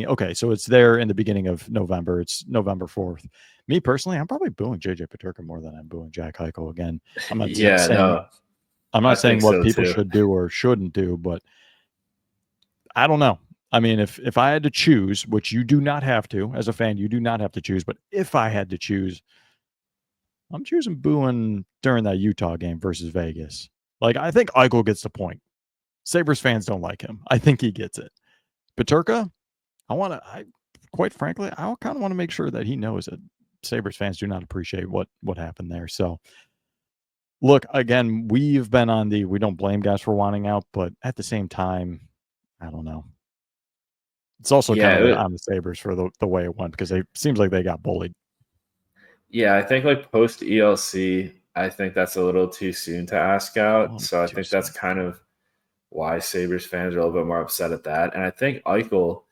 Okay, so it's there in the beginning of November. It's November 4th. Me personally, I'm probably booing JJ Peterka more than I'm booing Jack Eichel again. I'm not Yeah, saying no, I'm I not think saying what so people too. should do or shouldn't do, but I don't know. I mean, if I had to choose, which you do not have to as a fan, you do not have to choose, but if I had to choose, I'm choosing booing during that Utah game versus Vegas. Like, I think Eichel gets the point. Sabres fans don't like him. I think he gets it. Peterka, I quite frankly, I kind of want to make sure that he knows that Sabres fans do not appreciate what happened there. So, look, again, we've been on we don't blame guys for wanting out, but at the same time, I don't know. It's also kind Yeah, of on the Sabres for the way it went because it seems like they got bullied. yeah, I think like post ELC, I think that's a little too soon to ask out. Oh, So I too think that's soon. kind of why Sabres fans are a little bit more upset at that. And I think Eichel,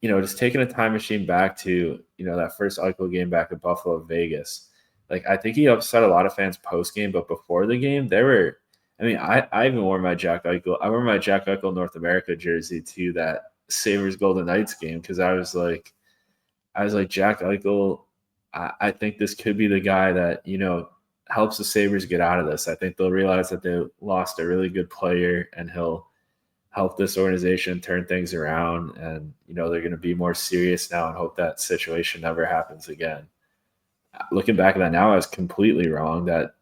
just taking a time machine back to, that first Eichel game back at Buffalo, Vegas. Like, I think he upset a lot of fans post game, but before the game, I even wore my Jack Eichel. I wore my Jack Eichel North America jersey to that Sabres Golden Knights game because I was like, Jack Eichel, I think this could be the guy that, helps the Sabres get out of this. I think they'll realize that they lost a really good player and he'll help this organization turn things around. And, they're going to be more serious now and hope that situation never happens again. Looking back at that now, I was completely wrong that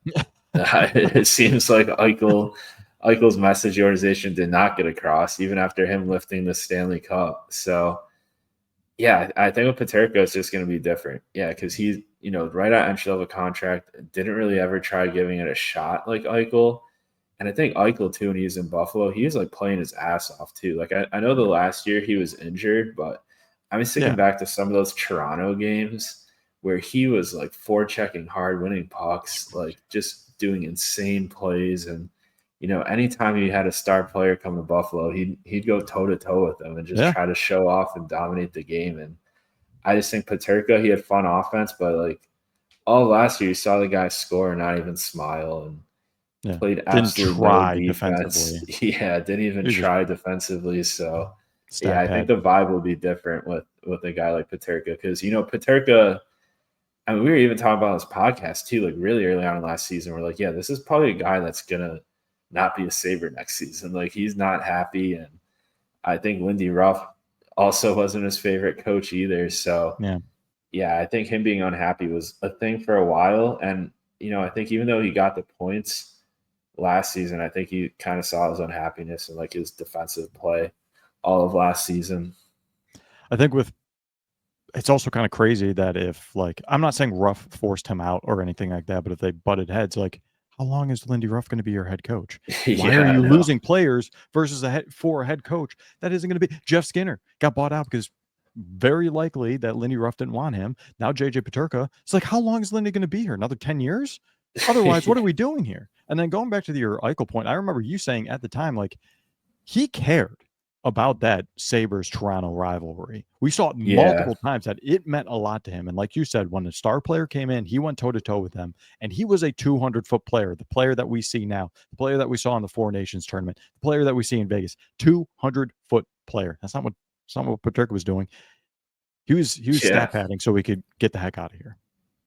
it seems like Eichel's message the organization did not get across, even after him lifting the Stanley Cup. So, yeah, I think with Peterka, it's just going to be different. Yeah, because he's, right at entry level contract, didn't really ever try giving it a shot like Eichel. And I think Eichel, too, when he was in Buffalo, he was like playing his ass off, too. Like, I know the last year he was injured, but I was thinking Yeah. back to some of those Toronto games where he was like forechecking hard, winning pucks, like just doing insane plays. And, anytime he had a star player come to Buffalo, he'd go toe to toe with them and just Yeah. try to show off and dominate the game. And I just think Peterka, he had fun offense, but like all last year, you saw the guy score and not even smile and Yeah. played Didn't absolutely no try defensively. defense. Yeah, didn't even He was just try defensively. So yeah, stat I think pad. the vibe will be different with a guy like Peterka because Peterka. I mean, we were even talking about this podcast too, like really early on in last season. We're like, yeah, this is probably a guy that's gonna not be a Sabre next season. Like he's not happy, and I think Lindy Ruff also wasn't his favorite coach either. So Yeah. yeah, I think him being unhappy was a thing for a while. And, I think even though he got the points last season, I think he kind of saw his unhappiness in like his defensive play all of last season. I think it's also kind of crazy that if like I'm not saying Ruff forced him out or anything like that, but if they butted heads, like how long is Lindy Ruff going to be your head coach? Why are Yeah, I you know. losing players versus a head coach that isn't going to be Jeff Skinner got bought out because very likely that Lindy Ruff didn't want him. Now JJ Peterka, it's like how long is Lindy going to be here? Another 10 years? Otherwise, what are we doing here? And then going back to your Eichel point, I remember you saying at the time like he cared about that Sabres Toronto rivalry. We saw it Yeah. multiple times that it meant a lot to him. And like you said, when a star player came in, he went toe to toe with them. And he was a 200-foot player, the player that we see now, the player that we saw in the Four Nations tournament, the player that we see in Vegas, 200-foot player. That's not what Peterka was doing. He was Yeah. stat padding so we could get the heck out of here.